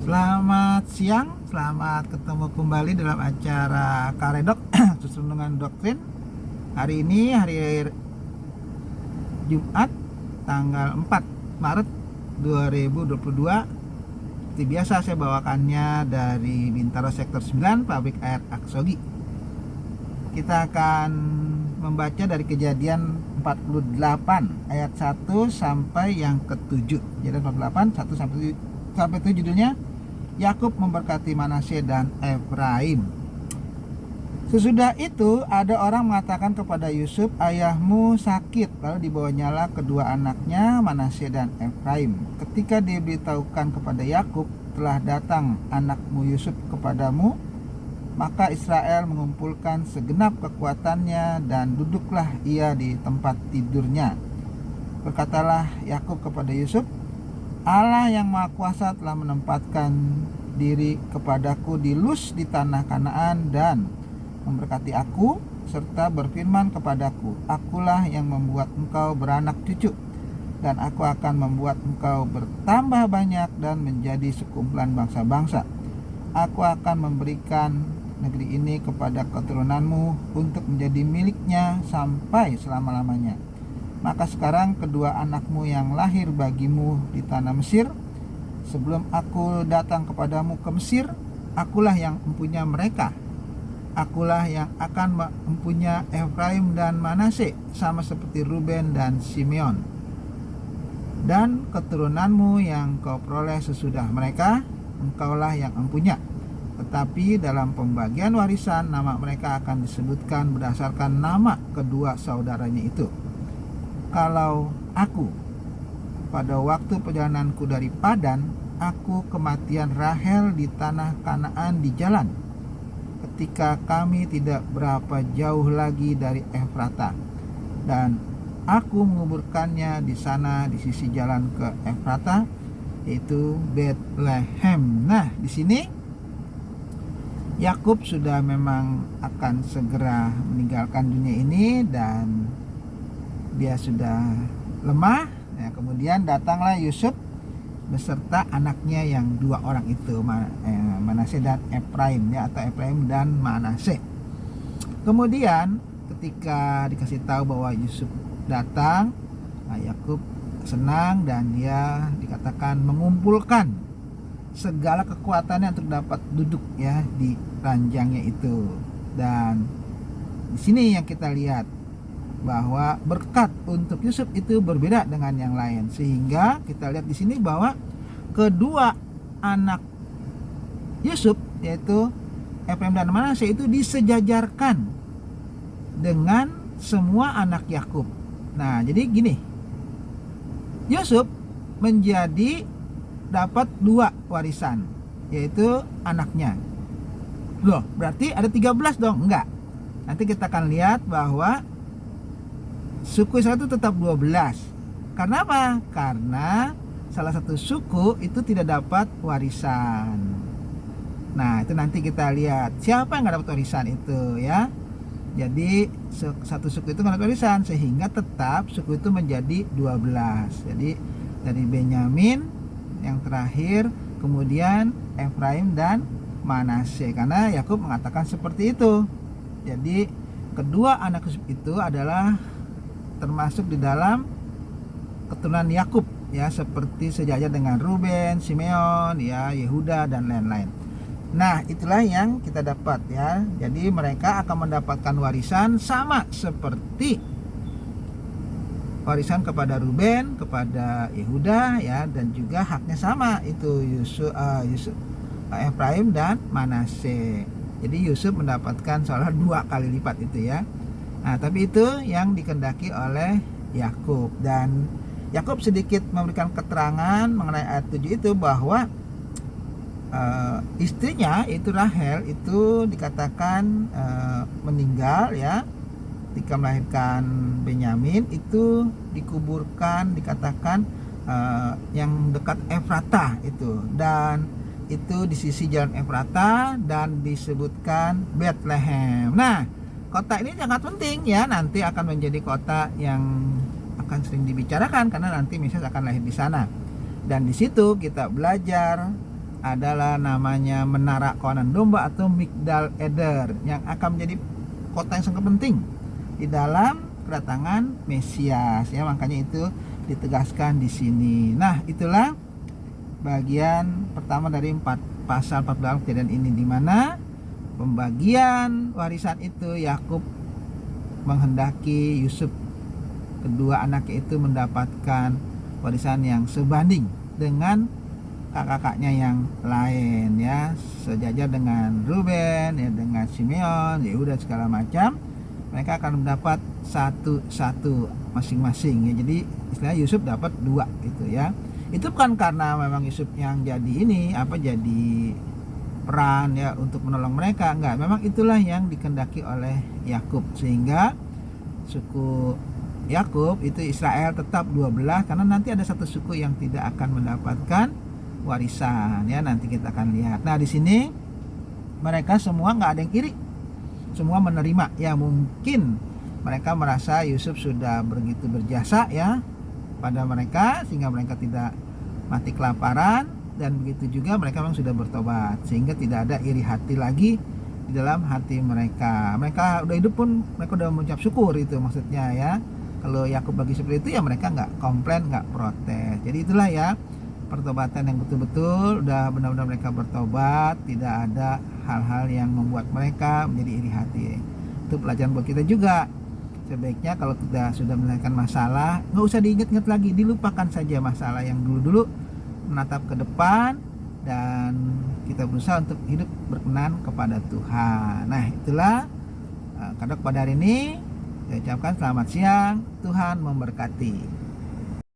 Selamat siang, selamat ketemu kembali dalam acara Karedok Susunan Doktrin. Hari ini hari Jumat tanggal 4 Maret 2022. Seperti biasa saya bawakannya dari Bintaro Sektor 9, Pabrik Air Aksogi. Kita akan membaca dari Kejadian 48 ayat 1 sampai yang ke-7. Kejadian 48 1 sampai 7 judulnya Yakub memberkati Manasye dan Efraim. Sesudah itu ada orang mengatakan kepada Yusuf, ayahmu sakit. Lalu dibawanyalah kedua anaknya Manasye dan Efraim. Ketika diberitahukan kepada Yakub, telah datang anakmu Yusuf kepadamu, maka Israel mengumpulkan segenap kekuatannya dan duduklah ia di tempat tidurnya. Berkatalah Yakub kepada Yusuf, Allah yang Maha Kuasa telah menempatkan diri kepadaku di Luz di tanah Kanaan dan memberkati aku serta berfirman kepadaku, akulah yang membuat engkau beranak cucu dan aku akan membuat engkau bertambah banyak dan menjadi sekumpulan bangsa-bangsa. Aku akan memberikan negeri ini kepada keturunanmu untuk menjadi miliknya sampai selama-lamanya. Maka sekarang kedua anakmu yang lahir bagimu di tanah Mesir, sebelum aku datang kepadamu ke Mesir, akulah yang mempunyai mereka. Akulah yang akan mempunyai Efraim dan Manasye, sama seperti Ruben dan Simeon. Dan keturunanmu yang kau peroleh sesudah mereka, engkaulah yang mempunyai. Tetapi dalam pembagian warisan, nama mereka akan disebutkan berdasarkan nama kedua saudaranya itu. Kalau aku pada waktu perjalananku dari Padan, aku kematian Rahel di tanah Kanaan di jalan, ketika kami tidak berapa jauh lagi dari Efrata, dan aku menguburkannya di sana di sisi jalan ke Efrata, yaitu Bethlehem. Nah, di sini Yakub sudah memang akan segera meninggalkan dunia ini dan dia sudah lemah. Ya, kemudian datanglah Yusuf beserta anaknya yang dua orang itu, Manasye dan Efraim, ya, atau Efraim dan Manasye. Kemudian ketika dikasih tahu bahwa Yusuf datang, Yakub senang dan dia dikatakan mengumpulkan segala kekuatannya untuk dapat duduk ya di ranjangnya itu. Dan di sini yang kita lihat bahwa berkat untuk Yusuf itu berbeda dengan yang lain, sehingga kita lihat di sini bahwa kedua anak Yusuf yaitu Efraim dan Manasye itu disejajarkan dengan semua anak Yakub. Nah, jadi gini, Yusuf menjadi dapat dua warisan, yaitu anaknya. Loh, berarti ada 13 dong? Enggak. Nanti kita akan lihat bahwa suku Israel itu tetap 12. Karena apa? Karena salah satu suku itu tidak dapat warisan. Nah, itu nanti kita lihat siapa yang nggak dapat warisan itu ya. Jadi satu suku itu nggak dapat warisan, sehingga tetap suku itu menjadi 12. Jadi dari Benyamin yang terakhir, kemudian Efraim dan Manasye, karena Yakub mengatakan seperti itu. Jadi kedua anak Yusuf itu adalah termasuk di dalam keturunan Yakub ya, seperti sejajar dengan Ruben, Simeon, ya, Yehuda dan lain-lain. Nah, itulah yang kita dapat ya. Jadi mereka akan mendapatkan warisan sama seperti warisan kepada Ruben, kepada Yehuda ya, dan juga haknya sama itu Yusuf, Efraim dan Manasye. Jadi Yusuf mendapatkan seolah dua kali lipat itu ya. Nah, tapi itu yang dikehendaki oleh Yakub, dan Yakub sedikit memberikan keterangan mengenai ayat 7 itu bahwa istrinya itu Rahel itu dikatakan meninggal ya ketika melahirkan Benyamin, itu dikuburkan dikatakan yang dekat Efrata itu, dan itu di sisi jalan Efrata dan disebutkan Bethlehem. Nah, kota ini sangat penting ya, nanti akan menjadi kota yang akan sering dibicarakan karena nanti Mesias akan lahir di sana. Dan di situ kita belajar adalah namanya menara kawanan domba atau Migdal Eder, yang akan menjadi kota yang sangat penting di dalam kedatangan Mesias ya. Makanya itu ditegaskan di sini. Nah, itulah bagian pertama dari pasal 14 kejadian ini, di mana pembagian warisan itu Yakub menghendaki Yusuf, kedua anaknya itu mendapatkan warisan yang sebanding dengan kakak-kakaknya yang lain ya, sejajar dengan Ruben ya, dengan Simeon, Yehuda segala macam. Mereka akan mendapat satu-satu masing-masing ya. Jadi istilahnya Yusuf dapat dua gitu ya. Itu bukan karena memang Yusuf yang jadi jadi peran ya untuk menolong mereka, enggak. Memang itulah yang dikehendaki oleh Yakub, sehingga suku Yakub itu Israel tetap 12, karena nanti ada satu suku yang tidak akan mendapatkan warisan ya, nanti kita akan lihat. Nah, di sini mereka semua nggak ada yang iri, semua menerima ya. Mungkin mereka merasa Yusuf sudah begitu berjasa ya pada mereka, sehingga mereka tidak mati kelaparan, dan begitu juga mereka memang sudah bertobat, sehingga tidak ada iri hati lagi di dalam hati mereka. Mereka udah hidup pun mereka udah mengucap syukur, itu maksudnya ya. Kalau Yakub bagi seperti itu ya, mereka nggak komplain, nggak protes. Jadi itulah ya pertobatan yang betul-betul udah benar-benar mereka bertobat, tidak ada hal-hal yang membuat mereka menjadi iri hati. Itu pelajaran buat kita juga. Sebaiknya kalau kita sudah menyelesaikan masalah, nggak usah diingat-ingat lagi, dilupakan saja masalah yang dulu-dulu, menatap ke depan, dan kita berusaha untuk hidup berkenan kepada Tuhan. Nah, itulah kadang pada hari ini saya ucapkan selamat siang, Tuhan memberkati.